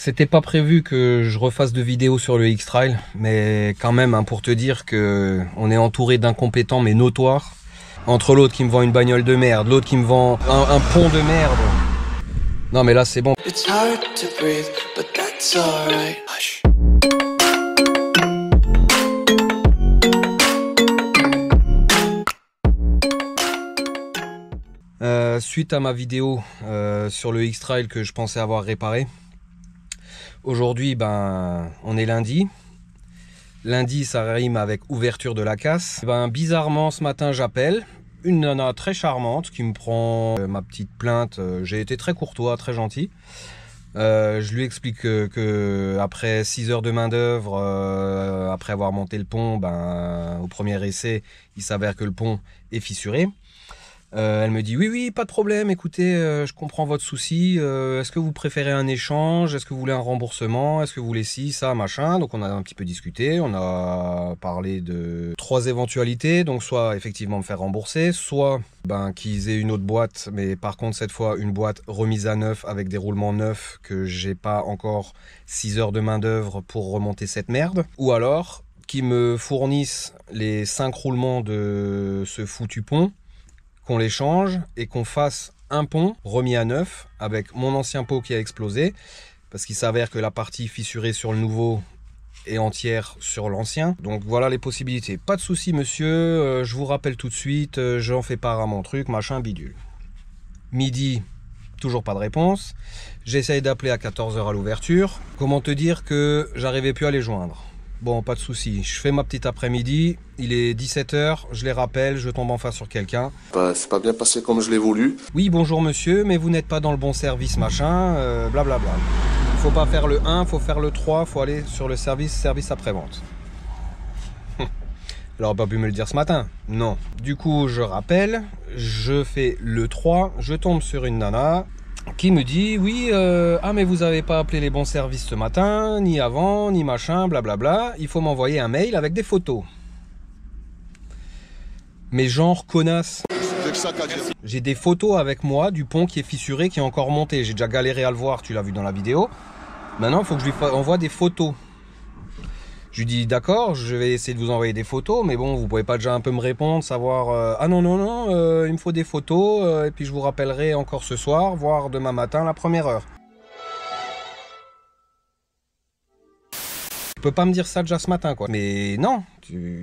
C'était pas prévu que je refasse de vidéos sur le X-Trail, mais quand même, hein, pour te dire que on est entouré d'incompétents mais notoires. Entre l'autre qui me vend une bagnole de merde, l'autre qui me vend un pont de merde. Non mais là c'est bon. Suite à ma vidéo sur le X-Trail que je pensais avoir réparé, aujourd'hui, ben, on est lundi. Lundi, ça rime avec ouverture de la casse. Ben, bizarrement, ce matin, j'appelle une nana très charmante qui me prend ma petite plainte. J'ai été très courtois, très gentil. Je lui explique que après 6 heures de main d'œuvre, après avoir monté le pont, ben, au premier essai, il s'avère que le pont est fissuré. Elle me dit oui, pas de problème, écoutez, je comprends votre souci, est-ce que vous préférez un échange, est-ce que vous voulez un remboursement, est-ce que vous voulez ci, ça, machin. Donc on a un petit peu discuté, on a parlé de 3 éventualités, donc soit effectivement me faire rembourser, soit ben, qu'ils aient une autre boîte, mais par contre cette fois une boîte remise à neuf avec des roulements neufs que j'ai pas encore 6 heures de main d'œuvre pour remonter cette merde, ou alors qu'ils me fournissent les 5 roulements de ce foutu pont, qu'on les change et qu'on fasse un pont remis à neuf avec mon ancien pot qui a explosé, parce qu'il s'avère que la partie fissurée sur le nouveau est entière sur l'ancien. Donc voilà les possibilités. Pas de souci monsieur, je vous rappelle tout de suite, j'en fais part à mon truc, machin bidule. Midi, toujours pas de réponse. J'essaye d'appeler à 14 h à l'ouverture. Comment te dire que j'arrivais plus à les joindre? Bon, pas de souci. Je fais ma petite après-midi. Il est 17 h, je les rappelle, je tombe en face sur quelqu'un. C'est pas bien passé comme je l'ai voulu. Oui, bonjour monsieur, mais vous n'êtes pas dans le bon service, machin, blablabla. Faut pas faire le 1, faut faire le 3, faut aller sur le service après-vente. Alors, pas pu me le dire ce matin. Non. Du coup, je rappelle, je fais le 3, je tombe sur une nana qui me dit oui, ah mais vous avez pas appelé les bons services ce matin, ni avant, ni machin, blablabla, il faut m'envoyer un mail avec des photos. Mais genre connasse. J'ai des photos avec moi du pont qui est fissuré, qui est encore monté. J'ai déjà galéré à le voir, tu l'as vu dans la vidéo. Maintenant il faut que je lui envoie des photos. Je lui dis d'accord, je vais essayer de vous envoyer des photos, mais bon, vous pouvez pas déjà un peu me répondre, savoir ah non, il me faut des photos, et puis je vous rappellerai encore ce soir, voire demain matin, la première heure. Tu peux pas me dire ça déjà ce matin, quoi. Mais non,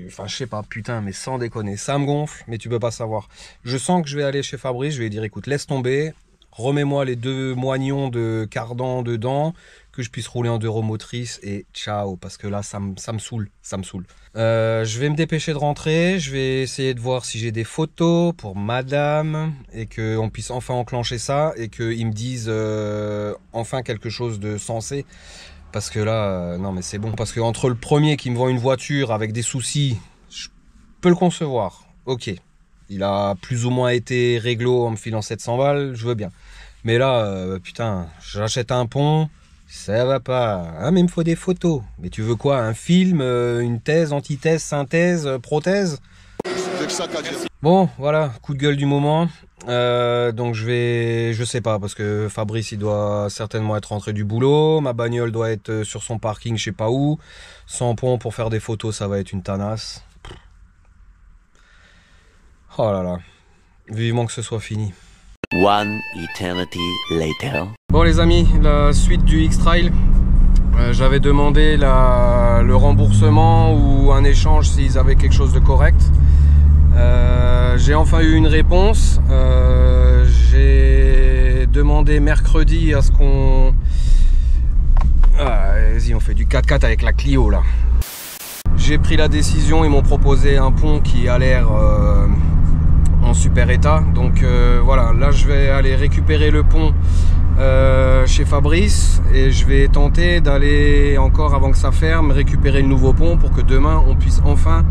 enfin je sais pas, putain, mais sans déconner, ça me gonfle, mais tu peux pas savoir. Je sens que je vais aller chez Fabrice, je vais lui dire écoute, laisse tomber, remets-moi les 2 moignons de cardan dedans, que je puisse rouler en 2 roues motrices et ciao, parce que là ça me saoule, ça me saoule. Je vais me dépêcher de rentrer, je vais essayer de voir si j'ai des photos pour madame et qu'on puisse enfin enclencher ça et qu'ils me disent enfin quelque chose de sensé. Parce que là, non mais c'est bon, parce que entre le premier qui me vend une voiture avec des soucis, je peux le concevoir, ok. Il a plus ou moins été réglo en me filant 700 balles, je veux bien. Mais là, putain, j'achète un pont, ça va pas. Ah, mais il me faut des photos. Mais tu veux quoi? Un film, une thèse, antithèse, synthèse, prothèse? Bon, voilà, coup de gueule du moment. Donc je sais pas, parce que Fabrice, il doit certainement être rentré du boulot. Ma bagnole doit être sur son parking, je sais pas où. Sans pont pour faire des photos, ça va être une tanasse. Oh là là, vivement que ce soit fini. One eternity later. Bon les amis, la suite du X-Trail. J'avais demandé le remboursement ou un échange s'ils avaient quelque chose de correct. J'ai enfin eu une réponse. J'ai demandé mercredi à ce qu'on... vas-y, on fait du 4x4 avec la Clio là. J'ai pris la décision, ils m'ont proposé un pont qui a l'air en super état. Donc voilà, là je vais aller récupérer le pont chez Fabrice et je vais tenter d'aller encore avant que ça ferme récupérer le nouveau pont pour que demain on puisse enfin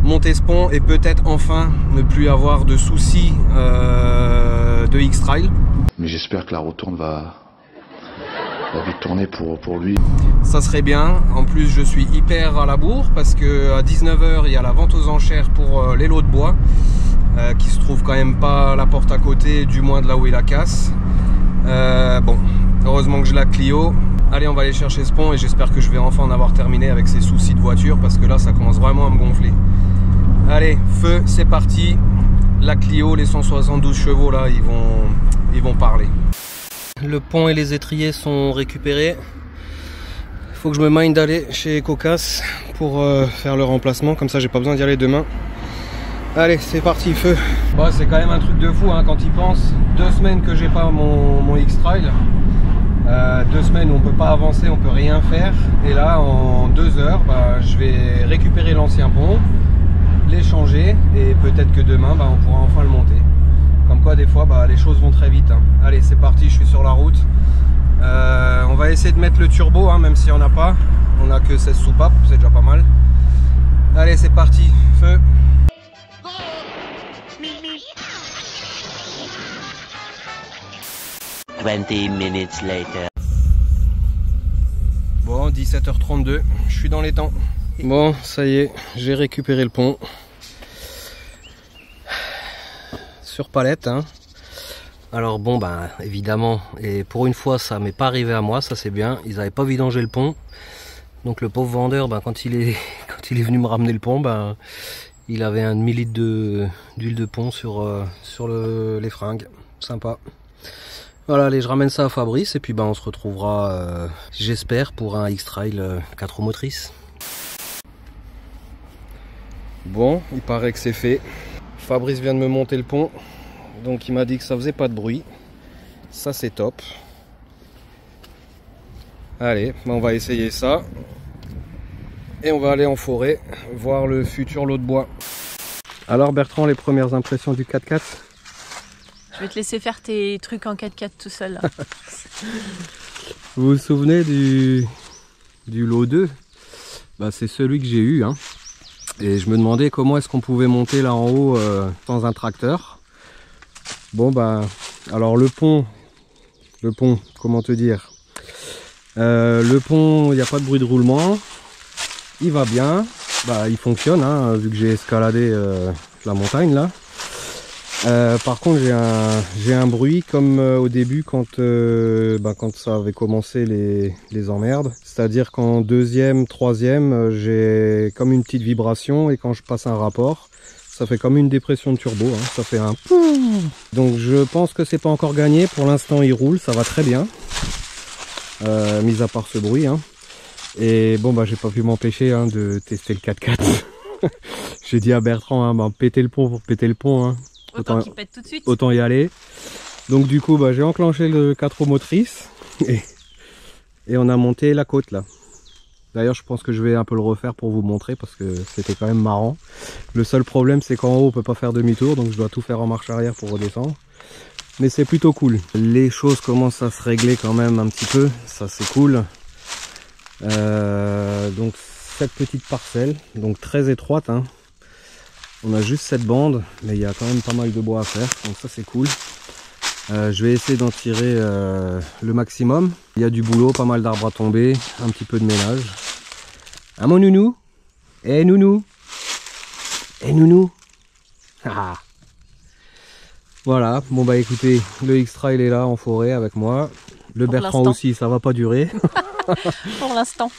monter ce pont et peut-être enfin ne plus avoir de soucis de X-Trail. Mais j'espère que la retourne va vite tourner pour lui. Ça serait bien. En plus je suis hyper à la bourre parce que à 19 h il y a la vente aux enchères pour les lots de bois qui se trouve quand même pas à la porte à côté, du moins de là où il la casse. Bon, heureusement que j'ai la Clio. Allez, on va aller chercher ce pont et j'espère que je vais enfin en avoir terminé avec ces soucis de voiture parce que là ça commence vraiment à me gonfler. Allez, feu, c'est parti. La Clio, les 172 chevaux là, ils vont parler. Le pont et les étriers sont récupérés. Il faut que je me mind d'aller chez Cocas pour faire le remplacement, comme ça j'ai pas besoin d'y aller demain. Allez, c'est parti, feu. Bah, c'est quand même un truc de fou hein, quand il pense. 2 semaines que j'ai pas mon X-Trail. 2 semaines où on peut pas avancer, on peut rien faire. Et là, en 2 heures, bah, je vais récupérer l'ancien pont, l'échanger et peut-être que demain, bah, on pourra enfin le monter. Comme quoi, des fois, bah, les choses vont très vite. Hein. Allez, c'est parti, je suis sur la route. On va essayer de mettre le turbo, hein, même si on n'a pas. On n'a que 16 soupapes, c'est déjà pas mal. Allez, c'est parti, feu. 20 minutes later. Bon, 17h32, je suis dans les temps. Bon, ça y est, j'ai récupéré le pont. Sur palette, hein. Alors bon, bah évidemment, et pour une fois, ça m'est pas arrivé à moi, ça c'est bien. Ils n'avaient pas vidangé le pont. Donc le pauvre vendeur, bah, quand il est venu me ramener le pont, bah, il avait un demi-litre d'huile de pont sur les fringues. Sympa. Voilà, allez, je ramène ça à Fabrice et puis bah, on se retrouvera, j'espère, pour un X-Trail 4 roues motrices. Bon, il paraît que c'est fait. Fabrice vient de me monter le pont, donc il m'a dit que ça faisait pas de bruit. Ça c'est top. Allez, bah, on va essayer ça. Et on va aller en forêt, voir le futur lot de bois. Alors Bertrand, les premières impressions du 4x4 ? Je vais te laisser faire tes trucs en 4x4 tout seul. Là. Vous vous souvenez du lot 2 ? Bah, c'est celui que j'ai eu. Hein. Et je me demandais comment est-ce qu'on pouvait monter là en haut sans un tracteur. Bon bah, alors le pont, comment te dire ? Le pont, il n'y a pas de bruit de roulement. Il va bien. Bah, il fonctionne, hein, vu que j'ai escaladé la montagne là. Par contre j'ai un bruit comme au début quand ça avait commencé les emmerdes. C'est-à-dire qu'en deuxième, troisième, j'ai comme une petite vibration et quand je passe un rapport, ça fait comme une dépression de turbo, hein. Ça fait un poum. Donc je pense que c'est pas encore gagné. Pour l'instant il roule, ça va très bien. Mis à part ce bruit. Hein. Et bon bah j'ai pas pu m'empêcher hein, de tester le 4x4. J'ai dit à Bertrand, hein, bah, péter le pont pour péter le pont. Hein. Autant qu'il pète tout de suite. Autant y aller. Donc du coup bah, j'ai enclenché le 4 roues motrices et on a monté la côte là. D'ailleurs je pense que je vais un peu le refaire pour vous montrer parce que c'était quand même marrant. Le seul problème c'est qu'en haut on peut pas faire demi-tour, donc je dois tout faire en marche arrière pour redescendre. Mais c'est plutôt cool. Les choses commencent à se régler quand même un petit peu, ça c'est cool. Donc cette petite parcelle, donc très étroite. Hein. On a juste cette bande, mais il y a quand même pas mal de bois à faire, donc ça c'est cool. Je vais essayer d'en tirer le maximum. Il y a du boulot, pas mal d'arbres à tomber, un petit peu de ménage. Ah mon nounou. Eh nounou. Eh nounou. Ah. Voilà, bon bah écoutez, le X-Trail est là en forêt avec moi. Le Pour Bertrand aussi, ça va pas durer. Pour l'instant.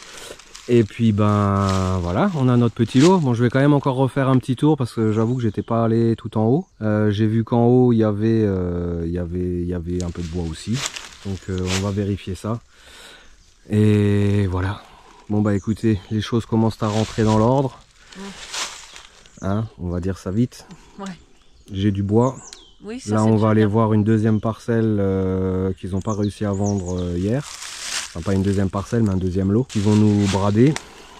Et puis ben voilà, on a notre petit lot. Bon, je vais quand même encore refaire un petit tour parce que j'avoue que j'étais pas allé tout en haut. J'ai vu qu'en haut il y avait un peu de bois aussi. Donc on va vérifier ça. Et voilà. Bon bah écoutez, les choses commencent à rentrer dans l'ordre. Hein, on va dire ça vite. Ouais. J'ai du bois. Oui, ça, là on va aller voir une deuxième parcelle qu'ils n'ont pas réussi à vendre hier. Enfin pas une deuxième parcelle mais un deuxième lot. Ils vont nous brader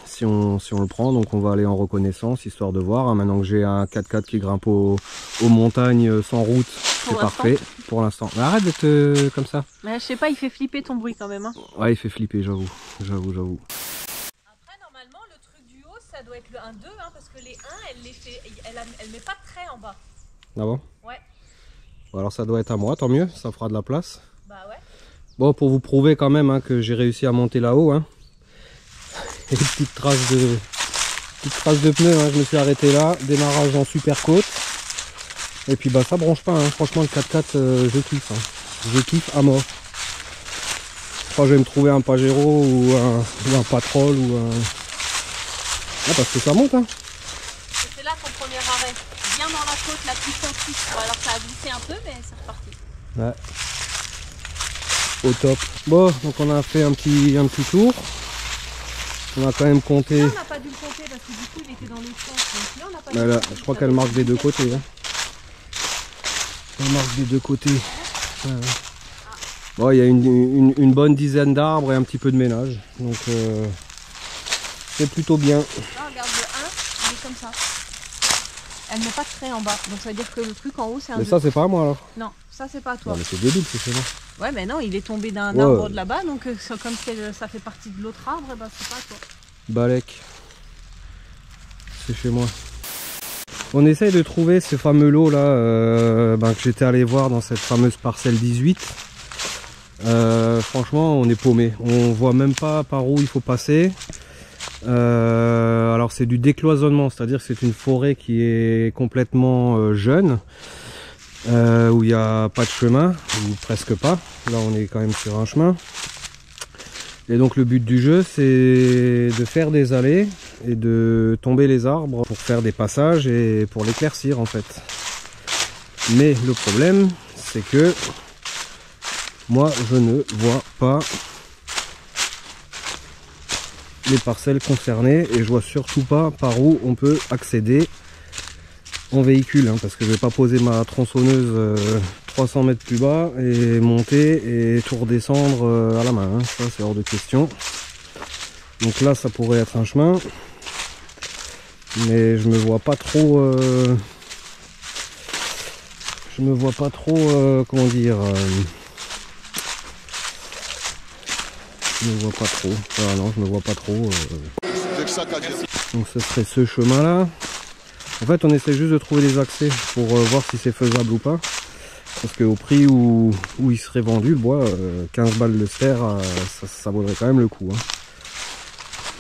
si on le prend. Donc on va aller en reconnaissance histoire de voir. Hein, maintenant que j'ai un 4x4 qui grimpe aux montagnes sans route, c'est parfait pour l'instant. Arrête d'être comme ça. Mais je sais pas, il fait flipper ton bruit quand même. Hein. Ouais, il fait flipper, j'avoue. Après normalement le truc du haut ça doit être le 1-2 hein, parce que les 1 elle met pas de trait en bas. Ah bon? Ouais. Bon, alors ça doit être à moi, tant mieux, ça fera de la place. Bah ouais. Bon, pour vous prouver quand même hein, que j'ai réussi à monter là-haut. Hein. Et petite trace de pneu, hein, je me suis arrêté là, démarrage en super côte. Et puis bah ça bronche pas, hein. Franchement le 4x4 je kiffe. Hein. Je kiffe à mort. crois que je vais me trouver un Pajero ou un Patrol ou un... Ah, parce que ça monte, hein. C'est là ton premier arrêt. Bien dans la côte, la plus sensible. Alors ça a glissé un peu, mais c'est reparti. Ouais. Au top. Bon, donc on a fait un petit tour. On a quand même compté. Là, on n'a pas dû le compter parce que du coup, il était dans l'autre sens. Donc là, on n'a pas dû Voilà, le compter. je crois qu'elle marque des deux côtés. Hein. Elle marque des deux côtés. Ouais, ouais. Bon, il y a une bonne dizaine d'arbres et un petit peu de ménage. Donc c'est plutôt bien. Là, regarde le 1, il est comme ça. Elle met pas de trait en bas. Donc ça veut dire que le truc en haut, c'est un Mais 2. ça, c'est pas à moi alors. Non, ça, c'est pas à toi. Non, mais c'est débile, c'est chez moi. Ouais, mais non, il est tombé d'un Ouais. arbre de là-bas. Donc comme ça fait partie de l'autre arbre, eh ben, c'est pas à toi. Balek. C'est chez moi. On essaye de trouver ces fameux lots là que j'étais allé voir dans cette fameuse parcelle 18. Franchement, on est paumé. On voit même pas par où il faut passer. Alors c'est du décloisonnement, c'est-à-dire que c'est une forêt qui est complètement jeune, où il n'y a pas de chemin, ou presque pas. Là on est quand même sur un chemin. Et donc le but du jeu c'est de faire des allées et de tomber les arbres pour faire des passages et pour l'éclaircir en fait. Mais le problème c'est que moi je ne vois pas les parcelles concernées et je vois surtout pas par où on peut accéder en véhicule, hein, parce que je vais pas poser ma tronçonneuse 300 mètres plus bas et monter et tout redescendre à la main, hein. Ça c'est hors de question. Donc là ça pourrait être un chemin, mais je me vois pas trop comment dire, je me vois pas trop. Ah non, je me vois pas trop. Donc ce serait ce chemin là. En fait on essaie juste de trouver des accès pour voir si c'est faisable ou pas. Parce qu'au prix où il serait vendu le bois, 15 balles le ster, ça vaudrait quand même le coup. Hein.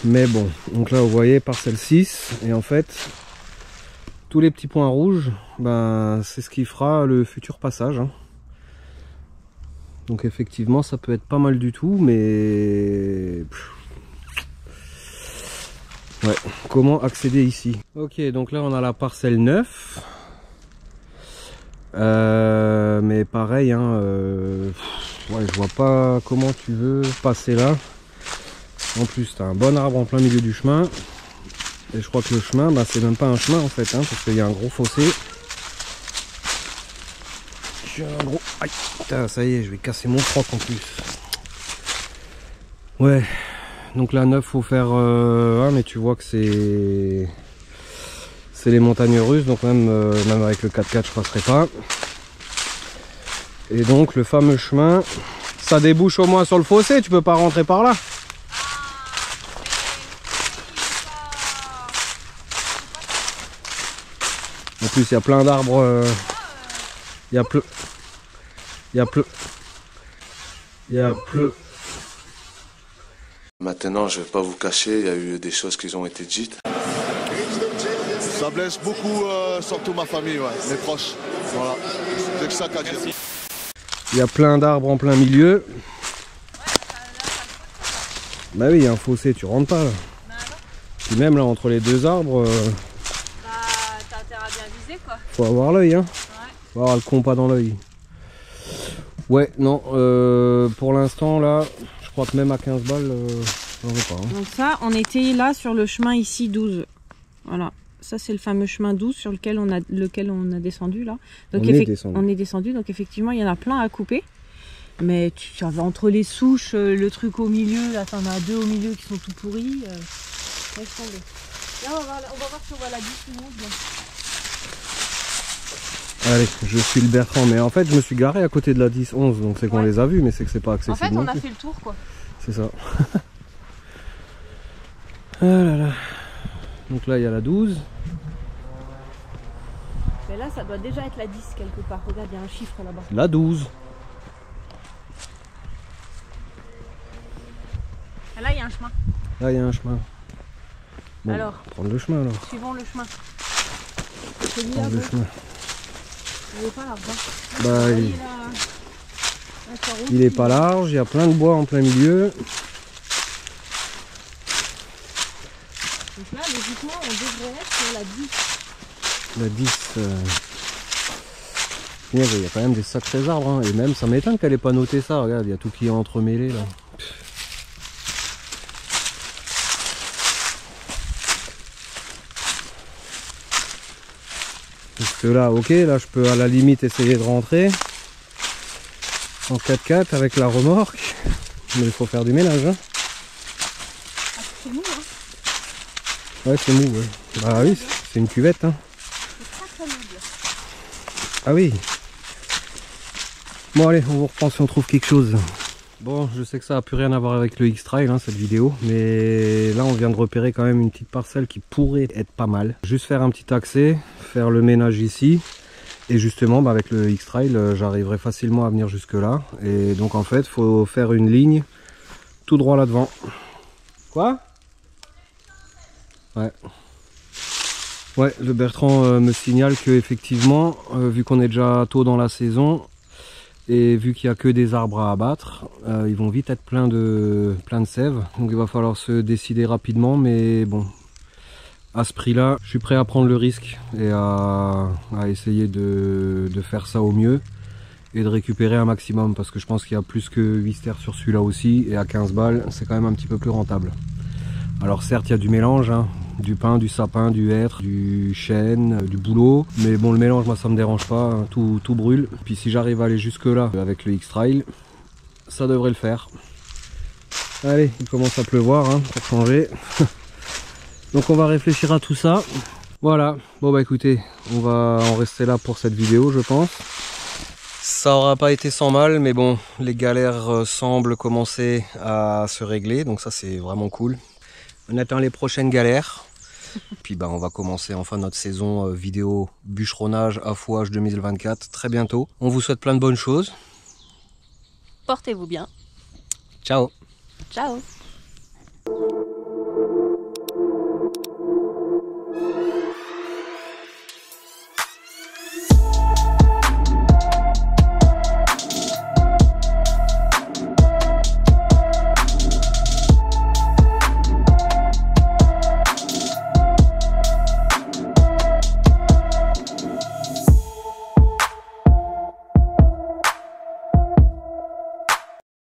Mais bon, donc là vous voyez parcelle 6. Et en fait, tous les petits points rouges, ben, c'est ce qui fera le futur passage. Hein. Donc effectivement ça peut être pas mal du tout, mais ouais, comment accéder ici? Ok, donc là on a la parcelle 9, mais pareil, hein, ouais, je vois pas comment tu veux passer là. En plus t'as un bon arbre en plein milieu du chemin, et je crois que le chemin, bah, c'est même pas un chemin en fait, hein, parce qu'il y a un gros fossé. Un gros... Aïe, putain, ça y est, je vais casser mon froc en plus. Ouais, donc la 9 faut faire mais tu vois que c'est les montagnes russes, donc même avec le 4x4 je passerai pas. Et donc le fameux chemin, ça débouche au moins sur le fossé, tu peux pas rentrer par là. En plus il y a plein d'arbres, il y a Maintenant, je vais pas vous cacher, il y a eu des choses qui ont été dites. Ça blesse beaucoup, surtout ma famille, ouais, mes proches. Voilà, c'est que ça qu'à dire. Il y a plein d'arbres en plein milieu. Bah oui, il y a un fossé, tu rentres pas là. Puis même là, entre les deux arbres, T'as intérêt à bien viser quoi. faut avoir l'œil, hein. Ouais. Faut avoir le compas dans l'œil. Ouais, non, pour l'instant là, je crois que même à 15 balles, j'en veux pas. Hein. Donc ça, on était là sur le chemin ici 12. Voilà, ça c'est le fameux chemin 12 sur lequel on a descendu là. Donc on est descendu, donc effectivement il y en a plein à couper. Mais tu vas entre les souches, le truc au milieu, là t'en as deux au milieu qui sont tout pourris. Laisse tomber. Là on va voir si on voit la 10 ou 11. Allez, je suis le Bertrand, mais en fait je me suis garé à côté de la 10-11, donc c'est qu'on les a vus, mais c'est que c'est pas accessible. En fait on a fait le tour quoi. C'est ça. Ah là là. Donc là il y a la 12. Mais là ça doit déjà être la 10 quelque part, regarde il y a un chiffre là-bas. La 12. Là il y a un chemin. Là il y a un chemin. Bon, Alors, prendre le chemin alors. suivons le chemin. Celui-là, Prendre le chemin. il est pas là-bas. Bah, Il est là. Il est pas large, il y a plein de bois en plein milieu. Donc là, logiquement, on devrait être sur la 10. La 10. Il y a quand même des sacrés arbres. Hein. Et même, ça m'étonne qu'elle ait pas noté ça. Regarde, il y a tout qui est entremêlé là. Parce que là, ok, là je peux à la limite essayer de rentrer en 4x4 avec la remorque. Mais il faut faire du ménage. Hein. Ah, c'est mou, hein? Ouais, c'est mou, ouais. Bah oui, c'est une cuvette. Hein. C'est très mou. Ah oui. Bon allez, on vous reprend si on trouve quelque chose. Bon, je sais que ça n'a plus rien à voir avec le X-Trail, hein, cette vidéo. Mais là, on vient de repérer quand même une petite parcelle qui pourrait être pas mal. Juste faire un petit accès, faire le ménage ici. Et justement, bah, avec le X-Trail, j'arriverai facilement à venir jusque là. Et donc en fait, il faut faire une ligne tout droit là devant. Quoi? Ouais. Ouais, le Bertrand me signale que effectivement, vu qu'on est déjà tôt dans la saison, et vu qu'il n'y a que des arbres à abattre, ils vont vite être plein de sève. Donc il va falloir se décider rapidement, mais bon, à ce prix-là, je suis prêt à prendre le risque et à essayer de faire ça au mieux et de récupérer un maximum, parce que je pense qu'il y a plus que 8 stères sur celui-là aussi, et à 15 balles, c'est quand même un petit peu plus rentable. Alors certes, il y a du mélange, hein, du pin, du sapin, du hêtre, du chêne, du bouleau. Mais bon, le mélange, moi, ça me dérange pas, hein, tout brûle. Puis si j'arrive à aller jusque là avec le X-Trail, ça devrait le faire. Allez, il commence à pleuvoir, hein, pour changer. Donc on va réfléchir à tout ça. Voilà, bon bah écoutez, on va en rester là pour cette vidéo, je pense. Ça aura pas été sans mal, mais bon, les galères semblent commencer à se régler, donc ça c'est vraiment cool. On attend les prochaines galères. Puis bah, on va commencer enfin notre saison vidéo bûcheronnage affouage 2024 très bientôt. On vous souhaite plein de bonnes choses. Portez-vous bien. Ciao. Ciao.